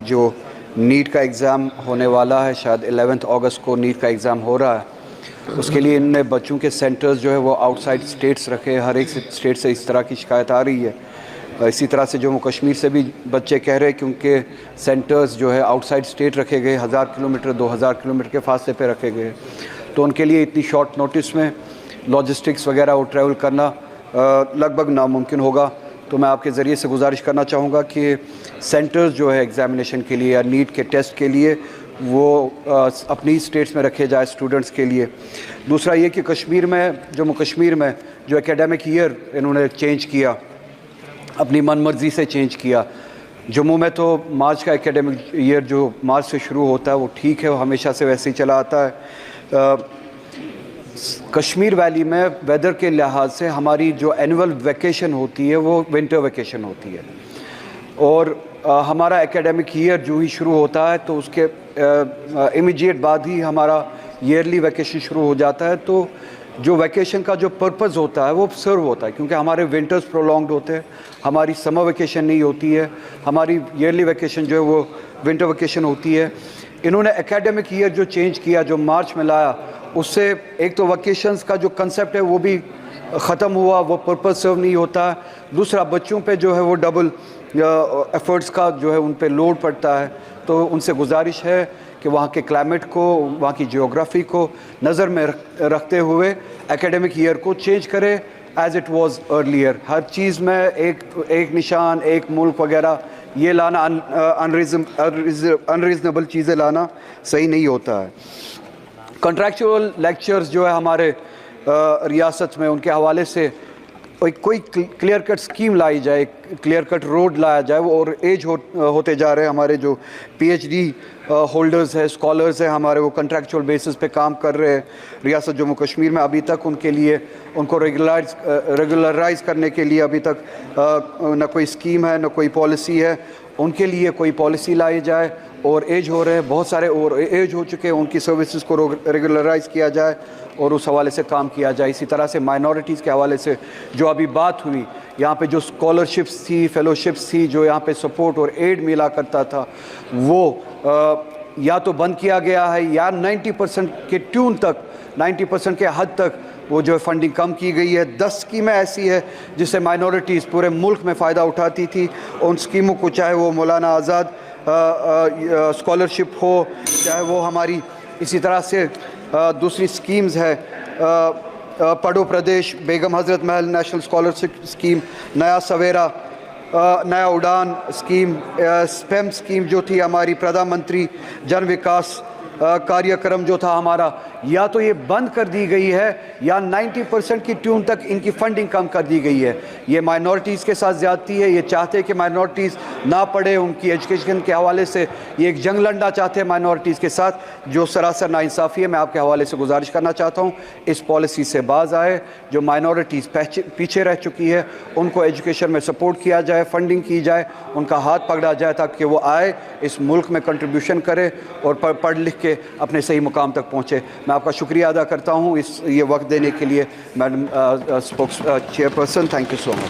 جو نیٹ کا ایگزام ہونے والا ہے، شاید 11 اگست کو نیٹ کا ایگزام ہو رہا ہے، اس کے لیے ان نے بچوں کے سینٹرز جو ہے وہ آؤٹ سائڈ اسٹیٹس رکھے. ہر ایک اسٹیٹ سے اس طرح کی شکایت آ رہی ہے. اسی طرح سے جموں کشمیر سے بھی بچے کہہ رہے کیونکہ سینٹرز جو ہے آؤٹ سائڈ اسٹیٹ رکھے گئے، 1000 کلومیٹر 2000 کلومیٹر کے فاصلے پہ رکھے گئے، تو ان کے لیے اتنی شارٹ نوٹس میں لاجسٹکس وغیرہ وہ ٹریول کرنا لگ بھگ ناممکن ہوگا. تو میں آپ کے ذریعے سے گزارش کرنا چاہوں گا کہ سینٹرز جو ہے ایگزامینیشن کے لیے یا نیٹ کے ٹیسٹ کے لیے وہ اپنی اسٹیٹس میں رکھے جائے اسٹوڈنٹس کے لیے. دوسرا یہ کہ کشمیر میں، جموں کشمیر میں جو اکیڈمک ایئر انہوں نے چینج کیا، اپنی من مرضی سے چینج کیا. جموں میں تو مارچ کا اکیڈمک ایئر جو مارچ سے شروع ہوتا ہے وہ ٹھیک ہے، وہ ہمیشہ سے ویسے ہی چلا آتا ہے. کشمیر ویلی میں ویدر کے لحاظ سے ہماری جو اینول ویکیشن ہوتی ہے وہ ونٹر ویکیشن ہوتی ہے، اور ہمارا اکیڈمک ایئر جو ہی شروع ہوتا ہے تو اس کے امیجیٹ بعد ہی ہمارا ایئرلی ویکیشن شروع ہو جاتا ہے. تو جو ویکیشن کا جو پرپز ہوتا ہے وہ سرو ہوتا ہے، کیونکہ ہمارے ونٹرز پرولونگڈ ہوتے ہیں، ہماری سمر ویکیشن نہیں ہوتی ہے، ہماری ایئرلی ویکیشن جو ہے وہ ونٹر ویکیشن ہوتی ہے. انہوں نے اکیڈمک ایئر جو چینج کیا، جو مارچ میں لایا، اس سے ایک تو ویکیشنز کا جو کنسیپٹ ہے وہ بھی ختم ہوا، وہ پرپز سرو نہیں ہوتا. دوسرا بچوں پہ جو ہے وہ ڈبل ایفرٹس کا جو ہے ان پہ لوڈ پڑتا ہے. تو ان سے گزارش ہے کہ وہاں کے کلائمیٹ کو، وہاں کی جیوگرافی کو نظر میں رکھتے ہوئے اکیڈمک ایئر کو چینج کرے ایز اٹ واز ارلیئر. ہر چیز میں ایک نشان، ایک ملک وغیرہ یہ لانا، انریزنیبل چیزیں لانا صحیح نہیں ہوتا ہے. کنٹریکچوئل لیکچرز جو ہے ہمارے ریاست میں، ان کے حوالے سے کوئی کلیئر کٹ اسکیم لائی جائے، کلیئر کٹ روڈ لایا جائے. وہ اور ایج ہوتے جا رہے ہیں ہمارے جو پی ایچ ڈی ہولڈرز ہیں، اسکالرز ہیں ہمارے، وہ کنٹریکچوئل بیسس پہ کام کر رہے ہیں ریاست جموں کشمیر میں. ابھی تک ان کے لیے، ان کو ریگولرائز کرنے کے لیے ابھی تک نہ کوئی اسکیم ہے، نہ کوئی پالیسی ہے. ان کے لیے کوئی پالیسی لائی جائے. اور ایج ہو رہے ہیں بہت سارے، اور ایج ہو چکے ہیں، ان کی سروسز کو ریگولرائز کیا جائے اور اس حوالے سے کام کیا جائے. اسی طرح سے مائنورٹیز کے حوالے سے جو ابھی بات ہوئی، یہاں پہ جو اسکالرشپس تھی، فیلوشپس تھی، جو یہاں پہ سپورٹ اور ایڈ ملا کرتا تھا، وہ یا تو بند کیا گیا ہے یا 90% کے ٹیون تک، 90% کے حد تک وہ جو فنڈنگ کم کی گئی ہے. 10 اسکیمیں ایسی ہے جس سے مائنورٹیز پورے ملک میں فائدہ اٹھاتی تھی. ان اسکیموں کو، چاہے وہ مولانا آزاد اسکالرشپ ہو، چاہے وہ ہماری اسی طرح سے دوسری اسکیمز ہے، پڑھو Pradesh, Begum Hazrat Mahal national scholarship scheme, نیا سویرا، نیا اڑان اسکیم، اسپیم اسکیم جو تھی ہماری، پردھان منتری جن وکاس کاریہ کرم جو تھا ہمارا، یا تو یہ بند کر دی گئی ہے یا 90% کی ٹیون تک ان کی فنڈنگ کم کر دی گئی ہے. یہ مائنورٹیز کے ساتھ زیادتی ہے. یہ چاہتے کہ مائنورٹیز نہ پڑھے، ان کی ایجوکیشن کے حوالے سے یہ ایک جنگ لڑنا چاہتے ہیں مائنورٹیز کے ساتھ، جو سراسر ناانصافی ہے. میں آپ کے حوالے سے گزارش کرنا چاہتا ہوں اس پالیسی سے باز آئے. جو مائنورٹیز پیچھے رہ چکی ہے ان کو ایجوکیشن میں سپورٹ کیا جائے، فنڈنگ کی جائے، ان کا ہاتھ پکڑا جائے تاکہ وہ آئے، اس ملک میں کنٹریبیوشن کرے اور پڑھ لکھ کے اپنے صحیح مقام تک پہنچے. میں آپ کا شکریہ ادا کرتا ہوں یہ وقت دینے کے لیے madam chair person. Thank you so much.